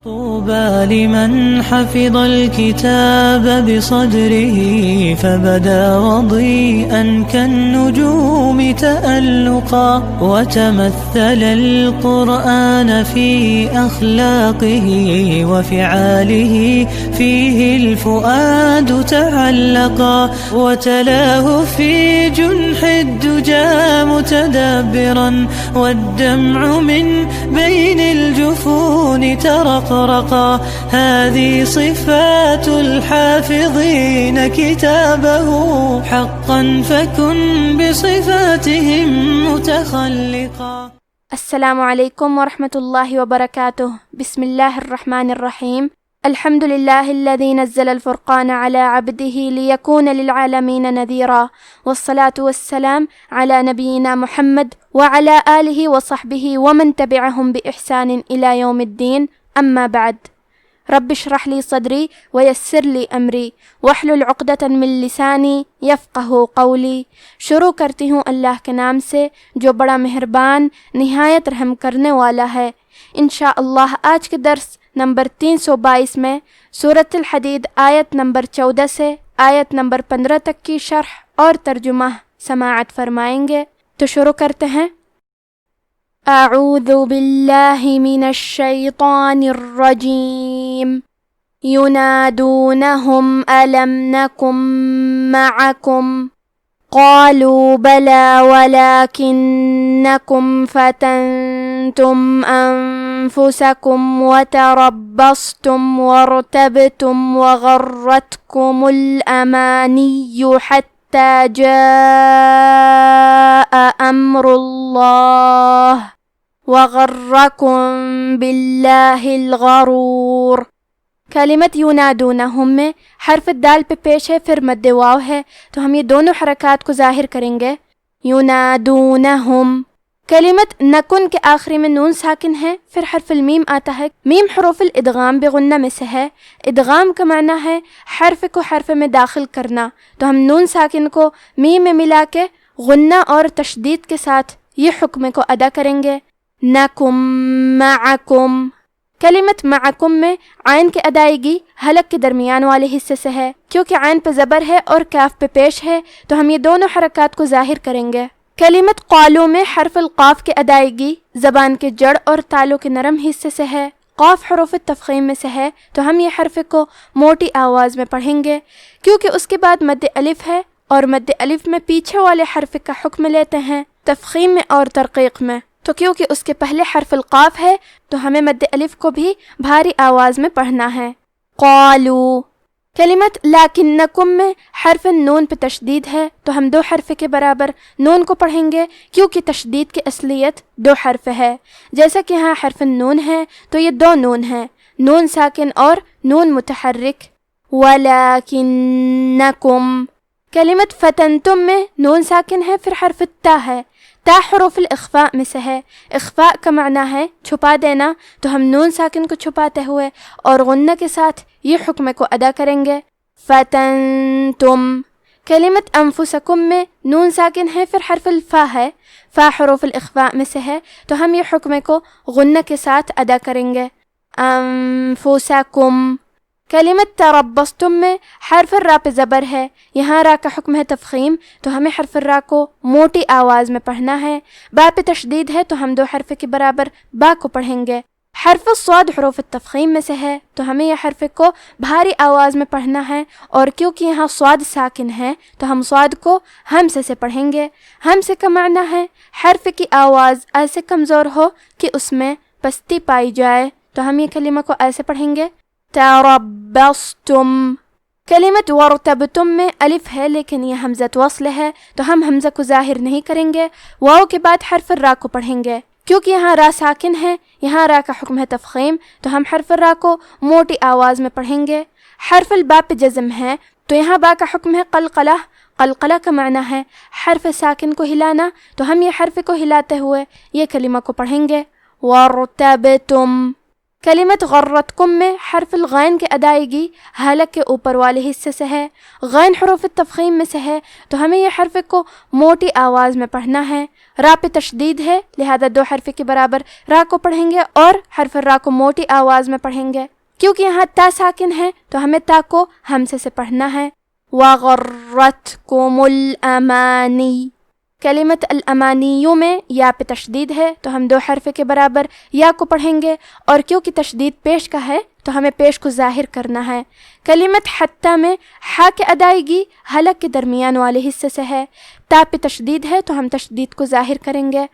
طوبى لمن حفظ الكتاب بصدره فبدا وضيئا كالنجوم تألقا وتمثل القرآن في أخلاقه وفعاله فيه الفؤاد تعلقا وتلاه في جنح الدجى متدبرا والدمع من بين الجفون ترقرقا هذه صفات الحافظين كتابه حقا فكن بصفاتهم متخلقا. السلام علیکم ورحمۃ اللہ وبرکاتہ. بسم اللہ الرحمن الرحیم. الحمد للہ الذی نزل الفرقان على عبده ليكون للعالمین نذیرا والصلاة والسلام على نبینا محمد وعلى آلہ وصحبہ ومن تبعهم بإحسان إلى يوم الدین. اما بعد. رب اشرح لی صدری ویسر لی امری واحلل عقدۃ من لسانی یفقہوا قولی. شروع کرتی ہوں اللہ کے نام سے جو بڑا مہربان نہایت رحم کرنے والا ہے. انشاءاللہ آج کے درس نمبر 322 میں سورۃ الحدید آیت نمبر 14 سے آیت نمبر 15 تک کی شرح اور ترجمہ سماعت فرمائیں گے. تو شروع کرتے ہیں. اعوذ باللہ من الشیطان الرجیم. ینادونہم الم نکن معکم قالوا بلى ولكنكم فتنتم أنفسكم وتربصتم وارتبتم وغرتكم الأماني حتى جاء أمر الله وغركم بالله الغرور. کلمت ینادونہم میں حرف دال پہ پیش ہے، پھر مد واو ہے، تو ہم یہ دونوں حرکات کو ظاہر کریں گے. ینادونہم. کلمت نکن کے آخری میں نون ساکن ہے، پھر حرف المیم آتا ہے. میم حروف الادغام بغنہ میں سے ہے. ادغام کا معنی ہے حرف کو حرف میں داخل کرنا، تو ہم نون ساکن کو میم میں ملا کے غنہ اور تشدید کے ساتھ یہ حکم کو ادا کریں گے. نکم معکم. کلمت معکم میں عین کی ادائیگی حلق کے درمیان والے حصے سے ہے، کیونکہ عین پہ زبر ہے اور کاف پہ پیش ہے، تو ہم یہ دونوں حرکات کو ظاہر کریں گے. کلمت قالو میں حرف القاف کی ادائیگی زبان کے جڑ اور تالو کے نرم حصے سے ہے. قاف حروف تفخیم میں سے ہے، تو ہم یہ حرف کو موٹی آواز میں پڑھیں گے، کیونکہ اس کے بعد مد الف ہے اور مد الف میں پیچھے والے حرف کا حکم لیتے ہیں تفخیم میں اور ترقیق میں. تو کیونکہ اس کے پہلے حرف القاف ہے تو ہمیں مد الف کو بھی بھاری آواز میں پڑھنا ہے. قالو. کلمت لیکنکم میں حرف نون پہ تشدید ہے، تو ہم دو حرف کے برابر نون کو پڑھیں گے، کیونکہ تشدید کی اصلیت دو حرف ہے. جیسا کہ یہاں حرف نون ہے تو یہ دو نون ہے، نون ساکن اور نون متحرک. ولیکنکم. کلمت فتنتم میں نون ساکن ہے، پھر حرف تا ہے. تا حروف الاخفاء میں سے ہے. اخفاء کا معنی ہے چھپا دینا، تو ہم نون ساکن کو چھپاتے ہوئے اور غنہ کے ساتھ یہ حکم کو ادا کریں گے. فتنتم. کلمت انفسکم میں نون ساکن ہے، پھر حرف الفا ہے. فا حروف الاخفاء میں سے ہے، تو ہم یہ حکم کو غنہ کے ساتھ ادا کریں گے. انفسکم. کلمت تربصتم میں حرف الراء پہ زبر ہے، یہاں را کا حکم ہے تفخیم، تو ہمیں حرف الراء کو موٹی آواز میں پڑھنا ہے. با پہ تشدید ہے، تو ہم دو حرف کے برابر با کو پڑھیں گے. حرف الصاد حروف التفخیم میں سے ہے، تو ہمیں یہ حرف کو بھاری آواز میں پڑھنا ہے، اور کیونکہ یہاں صاد ساکن ہے تو ہم صاد کو ہمزے سے پڑھیں گے. ہمزے کا معنی ہے حرف کی آواز ایسے کمزور ہو کہ اس میں پستی پائی جائے، تو ہم یہ کلمہ کو ایسے پڑھیں گے. تربصتم. کلمت وارتبتم میں الف ہے لیکن یہ حمزۃ وصل ہے، تو ہم حمزہ کو ظاہر نہیں کریں گے. واو کے بعد حرف الراء کو پڑھیں گے، کیونکہ یہاں را ساکن ہے، یہاں را کا حکم ہے تفخیم، تو ہم حرف الراء کو موٹی آواز میں پڑھیں گے. حرف البا پہ جزم ہے، تو یہاں با کا حکم ہے قلقلہ. قلقلہ کا معنی ہے حرف ساکن کو ہلانا، تو ہم یہ حرف کو ہلاتے ہوئے یہ کلمہ کو پڑھیں گے. وارتبتم. کلمت غرتکم میں حرف الغین کی ادائیگی حلق کے اوپر والے حصے سے ہے، غین حروف تفخیم میں سے ہے، تو ہمیں یہ حرف کو موٹی آواز میں پڑھنا ہے۔ را پہ تشدید ہے، لہذا 2 حرف کے برابر را کو پڑھیں گے اور حرف را کو موٹی آواز میں پڑھیں گے۔ کیونکہ یہاں تا ساکن ہے تو ہمیں تا کو ہمزے سے پڑھنا ہے۔ وَغَرَّتْكُمُ الْأَمَانِي، کلمت الامانیوں میں یا پہ تشدید ہے تو ہم 2 حرف کے برابر یا کو پڑھیں گے، اور کیونکہ تشدید پیش کا ہے تو ہمیں پیش کو ظاہر کرنا ہے۔ کلمت حتی میں ہا کے ادائیگی حلق کے درمیان والے حصے سے ہے، تا پہ تشدید ہے تو ہم تشدید کو ظاہر کریں گے۔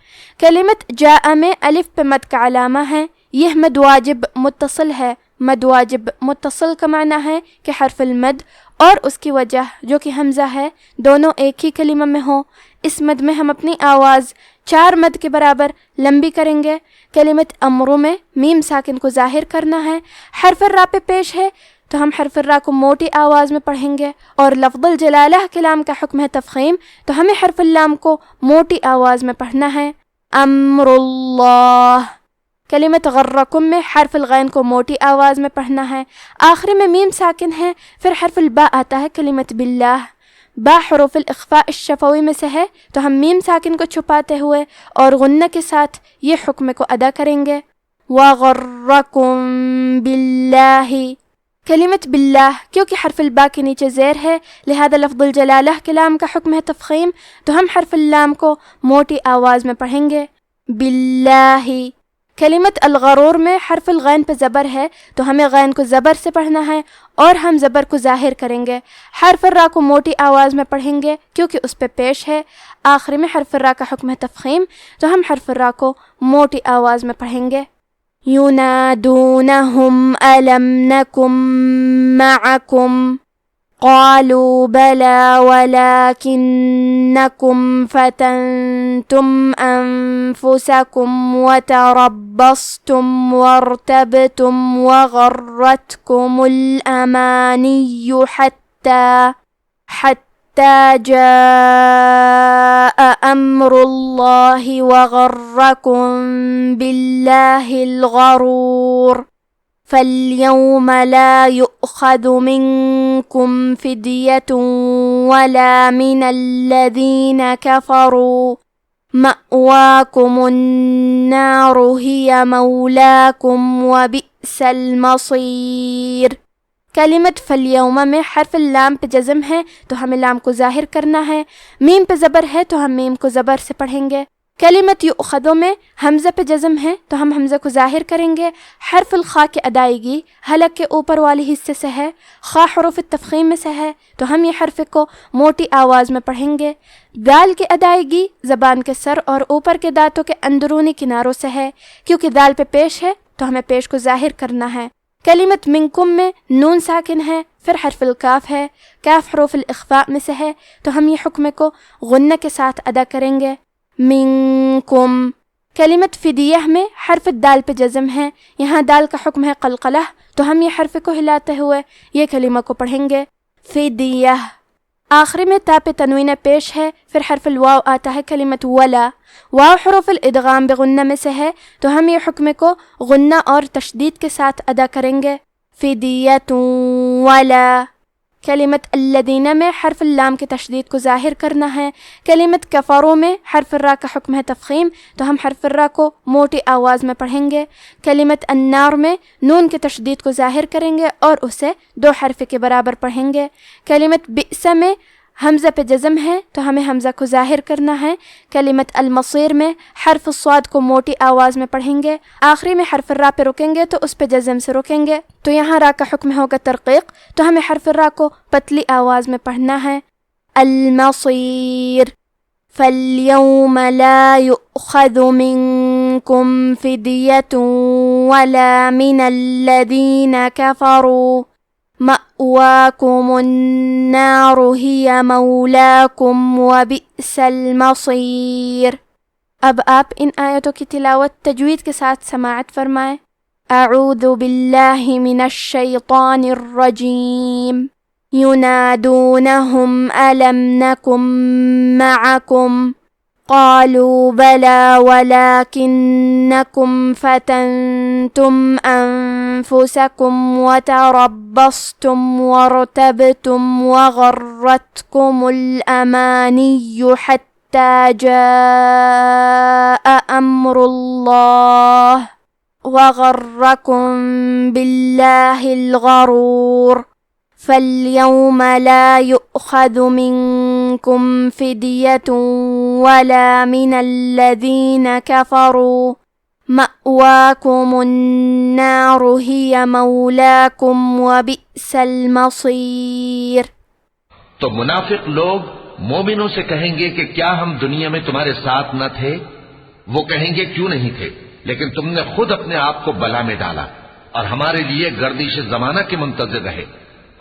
کلمت جاء میں الف پہ مد کا علامہ ہے، یہ مد واجب متصل ہے۔ مد واجب متصل کا معنی ہے کہ حرف المد اور اس کی وجہ جو کہ حمزہ ہے دونوں ایک ہی کلمہ میں ہوں۔ اس مد میں ہم اپنی آواز 4 مد کے برابر لمبی کریں گے۔ کلمت امرو میں میم ساکن کو ظاہر کرنا ہے، حرف را پہ پیش ہے تو ہم حرف را کو موٹی آواز میں پڑھیں گے، اور لفظ الجلالہ کلام کا حکم ہے تفخیم تو ہمیں حرف اللام کو موٹی آواز میں پڑھنا ہے۔ امر اللہ، کلمت غرکم میں حرف الغین کو موٹی آواز میں پڑھنا ہے، آخری میں میم ساکن ہے، پھر حرف الباء آتا ہے کلمت باللہ۔ با حروف الاخفاء الشفوی میں سے ہے تو ہم میم ساکن کو چھپاتے ہوئے اور غنہ کے ساتھ یہ حکم کو ادا کریں گے۔ وَغَرَّكُمْ بِاللَّهِ، کلمت باللہ کیونکہ حرف الباء کے نیچے زیر ہے لہذا لفظ الجلالہ کلام کا حکم ہے تفخیم تو ہم حرف اللام کو موٹی آواز میں پڑھیں گے۔ باللہ، کلمت الغرور میں حرف الغین پہ زبر ہے تو ہمیں غین کو زبر سے پڑھنا ہے اور ہم زبر کو ظاہر کریں گے۔ حرف را کو موٹی آواز میں پڑھیں گے کیونکہ اس پہ پیش ہے، آخری میں حرف را کا حکم ہے تفخیم تو ہم حرف را کو موٹی آواز میں پڑھیں گے۔ ينادونهم ألم نكن معكم قالوا بلى ولكنكم فتنتم أنفسكم وتربصتم وارتبتم وغرتكم الأماني حتى جاء أمر الله وغركم بالله الغرور فاليوم لا يؤخذ منكم فدية ولا من الذين كفروا مأواكم النار هي مولاكم وبئس المصير۔ کلمت فالیوم میں حرف اللام پہ جزم ہے تو ہمیں لام کو ظاہر کرنا ہے، میم پہ زبر ہے تو ہم میم کو زبر سے پڑھیں گے۔ کلمت یؤخذ میں حمزہ پہ جزم ہے تو ہم حمزہ کو ظاہر کریں گے، حرف الخاء کی ادائیگی حلق کے اوپر والے حصے سے ہے، خاء حروف التفخیم میں سے ہے تو ہم یہ حرف کو موٹی آواز میں پڑھیں گے۔ دال کی ادائیگی زبان کے سر اور اوپر کے دانتوں کے اندرونی کناروں سے ہے، کیونکہ دال پہ پیش ہے تو ہمیں پیش کو ظاہر کرنا ہے۔ کلمت منکم میں نون ساکن ہے، پھر حرف الکاف ہے، کاف حروف الاخفاء میں سے ہے تو ہم یہ حکم کو غنہ کے ساتھ ادا کریں گے۔ منکم، کلمت فدیہ میں حرف دال پہ جزم ہے، یہاں دال کا حکم ہے قلقلہ تو ہم یہ حرف کو ہلاتے ہوئے یہ کلمہ کو پڑھیں گے۔ فدیہ، آخری میں تا پہ تنوین پیش ہے، پھر حرف الواو آتا ہے کلمت ولا، واو حروف الادغام بغنہ میں سے ہے تو ہم یہ حکم کو غنہ اور تشدید کے ساتھ ادا کریں گے۔ فدیۃ ولا، کلمت الذین میں حرف اللام کی تشدید کو ظاہر کرنا ہے۔ کلمت کفروا میں حرف الرا کا حکم ہے تفخیم تو ہم حرف الرا کو موٹی آواز میں پڑھیں گے۔ کلمت النار میں نون کی تشدید کو ظاہر کریں گے اور اسے 2 حرف کے برابر پڑھیں گے۔ کلمت بئس میں حمزہ پہ جزم ہے تو ہمیں حمزہ کو ظاہر کرنا ہے۔ کلمت المصیر میں حرف الصاد کو موٹی آواز میں پڑھیں گے، آخری میں حرف را پہ رکیں گے تو اس پہ جزم سے رکیں گے، تو یہاں را کا حکم ہوگا ترقیق تو ہمیں حرف را کو پتلی آواز میں پڑھنا ہے۔ المصیر، فَالْيَوْمَ لَا يُؤْخَذُ مِنْكُمْ فِدْيَةٌ وَلَا مِنَ الَّذِينَ كَفَرُوا مَأْوَاكُمُ النَّارُ هِيَ مَوْلَاكُمْ وَبِئْسَ الْمَصِيرُ۔ اب آپ ان آیتوں کی تلاوت تجوید کے ساتھ سماعت فرمائیں۔ اعوذ باللہ من الشیطان الرجیم۔ ينادونهم ألم نكن معكم قالوا بلى ولكنكم فتنتم أنفسكم وتربصتم وارتبتم وغرتكم الأماني حتى جاء أمر الله وغركم بالله الغرور فاليوم لا يؤخذ منكم فدية ولا من الذين كفروا مأواكم النار هي مولاكم وبئس المصير۔ تو منافق لوگ مومنوں سے کہیں گے کہ کیا ہم دنیا میں تمہارے ساتھ نہ تھے؟ وہ کہیں گے کیوں نہیں تھے، لیکن تم نے خود اپنے آپ کو بلا میں ڈالا اور ہمارے لیے گردش زمانہ کے منتظر رہے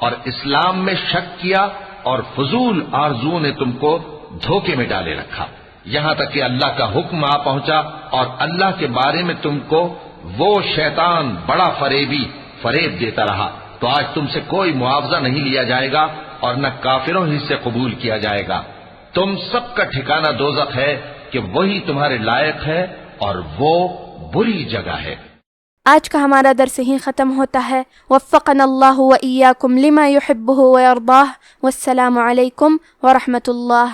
اور اسلام میں شک کیا اور فضول آرزو نے تم کو دھوکے میں ڈالے رکھا، یہاں تک کہ اللہ کا حکم آ پہنچا اور اللہ کے بارے میں تم کو وہ شیطان بڑا فریب دیتا رہا، تو آج تم سے کوئی معاوضہ نہیں لیا جائے گا اور نہ کافروں ہی سے قبول کیا جائے گا۔ تم سب کا ٹھکانہ دوزخ ہے کہ وہی تمہارے لائق ہے اور وہ بری جگہ ہے۔ آج کا ہمارا درس ہی ختم ہوتا ہے۔ وفقنا اللہ و ایاکم لما یحبہ و یرضاہ، والسلام علیکم ورحمۃ اللہ۔